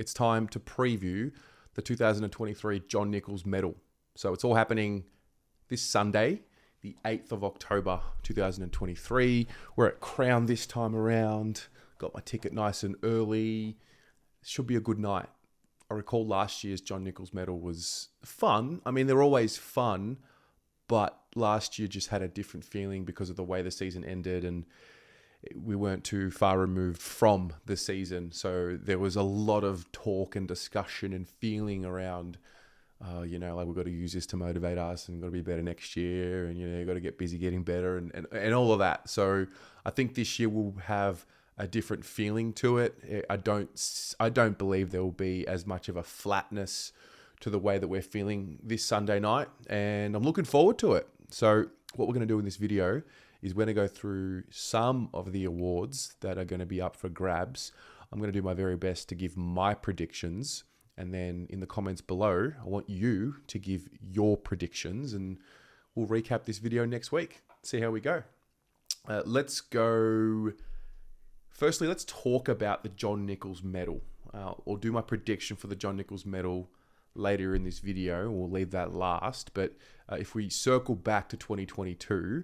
it's time to preview the 2023 John Nicholls Medal. So it's all happening this Sunday, the 8th of October, 2023. We're at Crown this time around. Got my ticket nice and early. Should be a good night. I recall last year's John Nicholls Medal was fun. I mean, they're always fun, but last year just had a different feeling because of the way the season ended, and we weren't too far removed from the season. So there was a lot of talk and discussion and feeling around, like we've got to use this to motivate us and got to be better next year. And, you've got to get busy getting better and all of that. So I think this year we'll have a different feeling to it. I don't believe there will be as much of a flatness to the way that we're feeling this Sunday night. And I'm looking forward to it. So what we're going to do in this video is we're going to go through some of the awards that are going to be up for grabs. I'm going to do my very best to give my predictions. And then in the comments below, I want you to give your predictions. And we'll recap this video next week. See how we go. Let's go. Firstly, let's talk about the John Nicholls Medal. I'll do my prediction for the John Nicholls Medal later in this video. We'll leave that last. But if we circle back to 2022,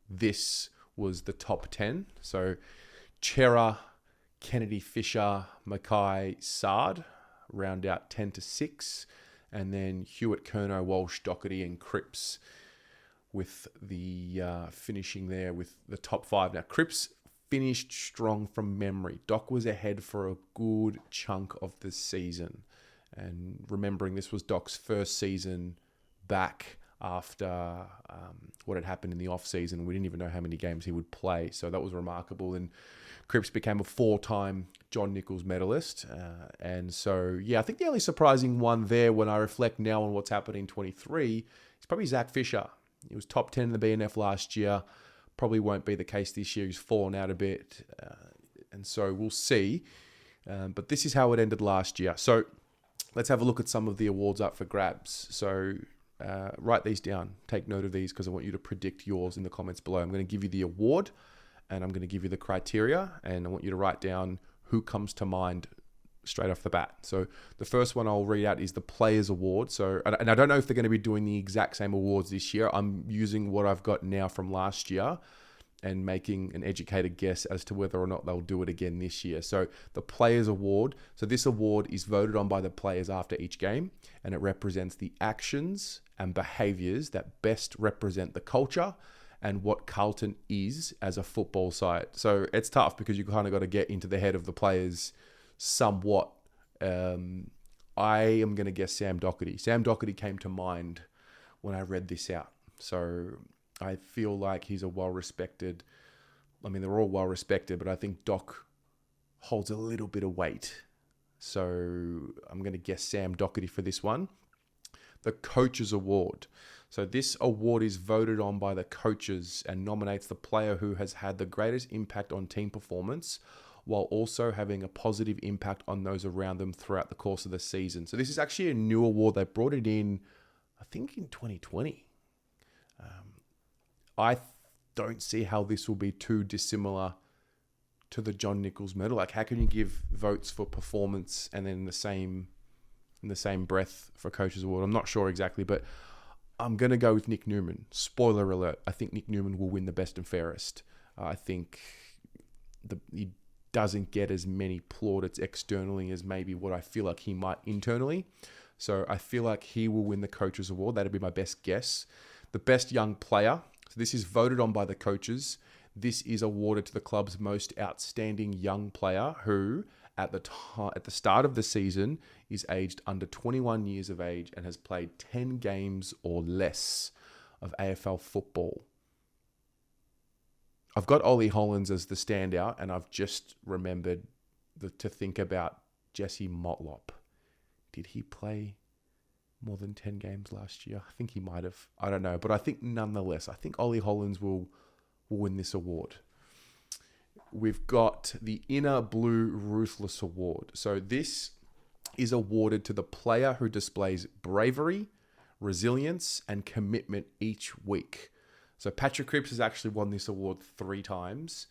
this was the top 10. So Chera, Kennedy Fisher, Mackay, Sard round out 10 to 6. And then Hewitt, Kerno, Walsh, Doherty and Cripps with the finishing there with the top 5. Now Cripps finished strong from memory. Doc was ahead for a good chunk of the season. And remembering this was Doc's first season back after what had happened in the off-season. We didn't even know how many games he would play. So that was remarkable. And Cripps became a 4-time John Nicholls medalist. And so, I think the only surprising one there when I reflect now on what's happened in 23 is probably Zach Fisher. He was top 10 in the BNF last year. Probably won't be the case this year. He's fallen out a bit. And so we'll see. But this is how it ended last year. So let's have a look at some of the awards up for grabs. So write these down. Take note of these because I want you to predict yours in the comments below. I'm going to give you the award and I'm going to give you the criteria. And I want you to write down who comes to mind straight off the bat. So the first one I'll read out is the Players Award. So, and I don't know if they're going to be doing the exact same awards this year. I'm using what I've got now from last year and making an educated guess as to whether or not they'll do it again this year. So the Players Award. So this award is voted on by the players after each game, and it represents the actions and behaviours that best represent the culture and what Carlton is as a football side. So it's tough because you kind of got to get into the head of the players somewhat. I am going to guess Sam Doherty. Sam Doherty came to mind when I read this out. So I feel like he's a well-respected, they're all well-respected, but I think Doc holds a little bit of weight. So I'm going to guess Sam Doherty for this one. The Coaches Award. So this award is voted on by the coaches and nominates the player who has had the greatest impact on team performance while also having a positive impact on those around them throughout the course of the season. So this is actually a new award. They brought it in, I think, in 2020. I don't see how this will be too dissimilar to the John Nicholls Medal. Like, how can you give votes for performance and then in the same breath for Coaches Award? I'm not sure exactly, but I'm going to go with Nick Newman. Spoiler alert, I think Nick Newman will win the best and fairest. I think he doesn't get as many plaudits externally as maybe what I feel like he might internally. So I feel like he will win the Coaches Award. That'd be my best guess. The best young player. So this is voted on by the coaches. This is awarded to the club's most outstanding young player who, at the start of the season, is aged under 21 years of age and has played 10 games or less of AFL football. I've got Ollie Hollands as the standout, and I've just remembered to think about Jesse Motlop. Did he play more than 10 games last year? I think he might have. I don't know. But I think nonetheless, I think Ollie Hollands will win this award. We've got the Inner Blue Ruthless Award. So this is awarded to the player who displays bravery, resilience, and commitment each week. So Patrick Cripps has actually won this award 3 times.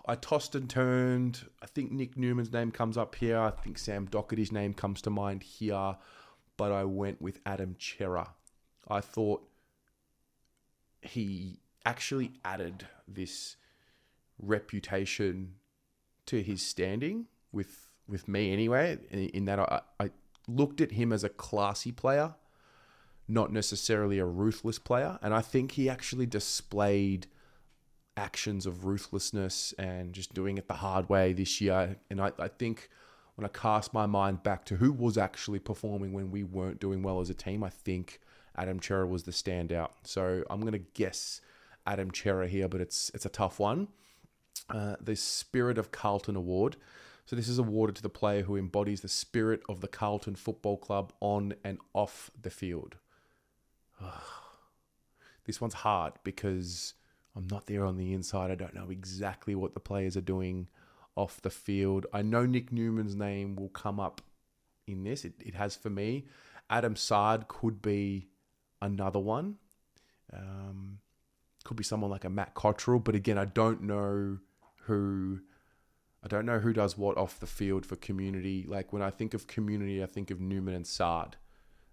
I tossed and turned. I think Nick Newman's name comes up here. I think Sam Doherty's name comes to mind here. But I went with Adam Chera. I thought he actually added this reputation to his standing with me anyway, in that I looked at him as a classy player, not necessarily a ruthless player. And I think he actually displayed actions of ruthlessness and just doing it the hard way this year. And I think when I cast my mind back to who was actually performing when we weren't doing well as a team, I think Adam Chera was the standout. So I'm going to guess Adam Chera here, but it's a tough one. The Spirit of Carlton Award. So this is awarded to the player who embodies the spirit of the Carlton Football Club on and off the field. This one's hard because I'm not there on the inside. I don't know exactly what the players are doing off the field. I know Nick Newman's name will come up in this. It has for me. Adam Sard could be another one. Could be someone like a Matt Cottrell, but again, I don't know who does what off the field for Community. Like when I think of Community, I think of Newman and Sard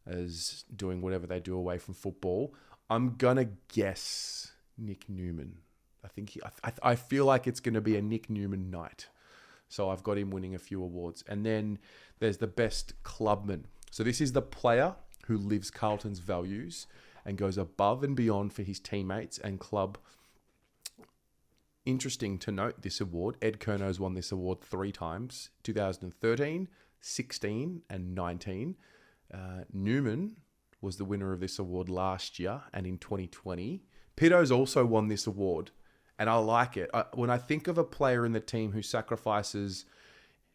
as doing whatever they do away from football. I'm gonna guess Nick Newman. I feel like it's gonna be a Nick Newman night. So I've got him winning a few awards. And then there's the best clubman. So this is the player who lives Carlton's values and goes above and beyond for his teammates and club. Interesting to note this award. Ed Kerno's won this award 3 times, 2013, 16 and 19. Newman was the winner of this award last year and in 2020. Pito's also won this award, and I like it. When I think of a player in the team who sacrifices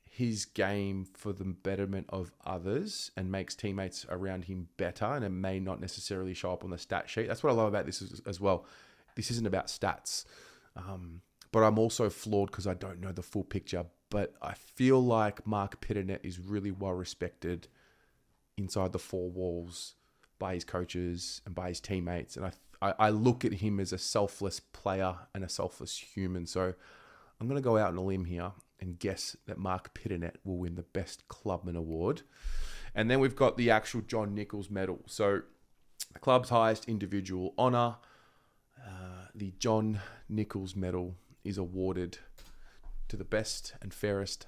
his game for the betterment of others and makes teammates around him better, and it may not necessarily show up on the stat sheet. That's what I love about this as well. This isn't about stats. But I'm also flawed because I don't know the full picture. But I feel like Mark Pitternet is really well respected inside the 4 walls by his coaches and by his teammates. And I look at him as a selfless player and a selfless human. So I'm going to go out on a limb here and guess that Mark Pitternet will win the Best Clubman Award. And then we've got the actual John Nicholls medal. So the club's highest individual honour, the John Nicholls medal, is awarded to the best and fairest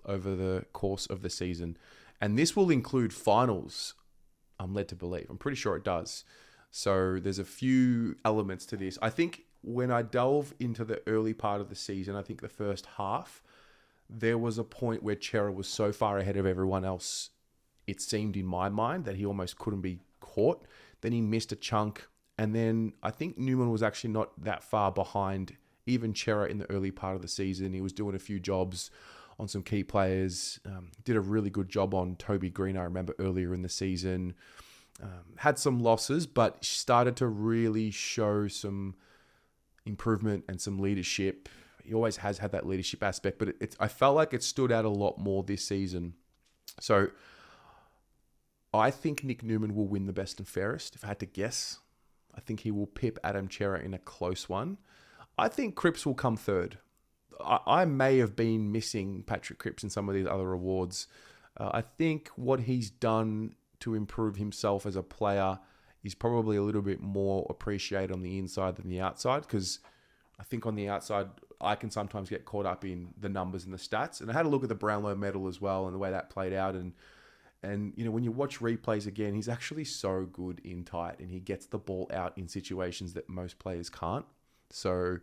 over the course of the season. And this will include finals, I'm led to believe. I'm pretty sure it does. So there's a few elements to this. I think when I delve into the early part of the season, I think the first half, there was a point where Chera was so far ahead of everyone else, it seemed in my mind that he almost couldn't be caught. Then he missed a chunk. And then I think Newman was actually not that far behind even Chera in the early part of the season. He was doing a few jobs on some key players. Did a really good job on Toby Green, I remember, earlier in the season. Had some losses, but started to really show some improvement and some leadership. He always has had that leadership aspect, but I felt like it stood out a lot more this season. So I think Nick Newman will win the best and fairest, if I had to guess. I think he will pip Adam Chera in a close one. I think Cripps will come third. I may have been missing Patrick Cripps in some of these other awards. I think what he's done to improve himself as a player is probably a little bit more appreciated on the inside than the outside, because I think on the outside, I can sometimes get caught up in the numbers and the stats. And I had a look at the Brownlow medal as well and the way that played out. And you know, when you watch replays again, he's actually so good in tight and he gets the ball out in situations that most players can't. So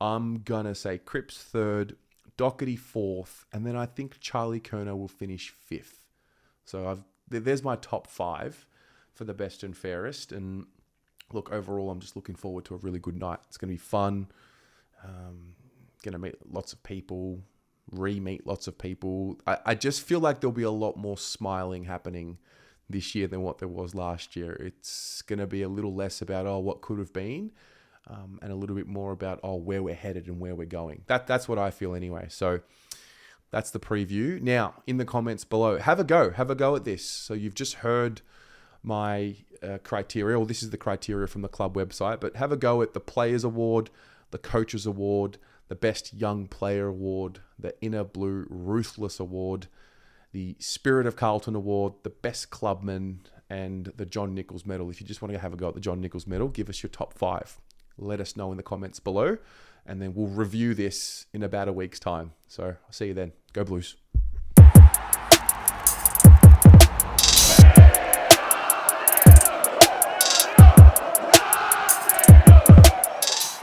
I'm going to say Cripps third, Doherty fourth, and then I think Charlie Curnow will finish fifth. So there's my top 5 for the best and fairest. And look, overall, I'm just looking forward to a really good night. It's going to be fun. Going to meet lots of people, re-meet lots of people. I just feel like there'll be a lot more smiling happening this year than what there was last year. It's going to be a little less about, what could have been, and a little bit more about, where we're headed and where we're going. That's what I feel anyway. So that's the preview. Now, in the comments below, have a go at this. So you've just heard my criteria, or this is the criteria from the club website, but have a go at the Players Award, the Coaches Award, the Best Young Player Award, the Inner Blue Ruthless Award, the Spirit of Carlton Award, the Best Clubman, and the John Nicholls Medal. If you just want to have a go at the John Nicholls Medal, give us your top 5. Let us know in the comments below, and then we'll review this in about a week's time. So I'll see you then. Go Blues.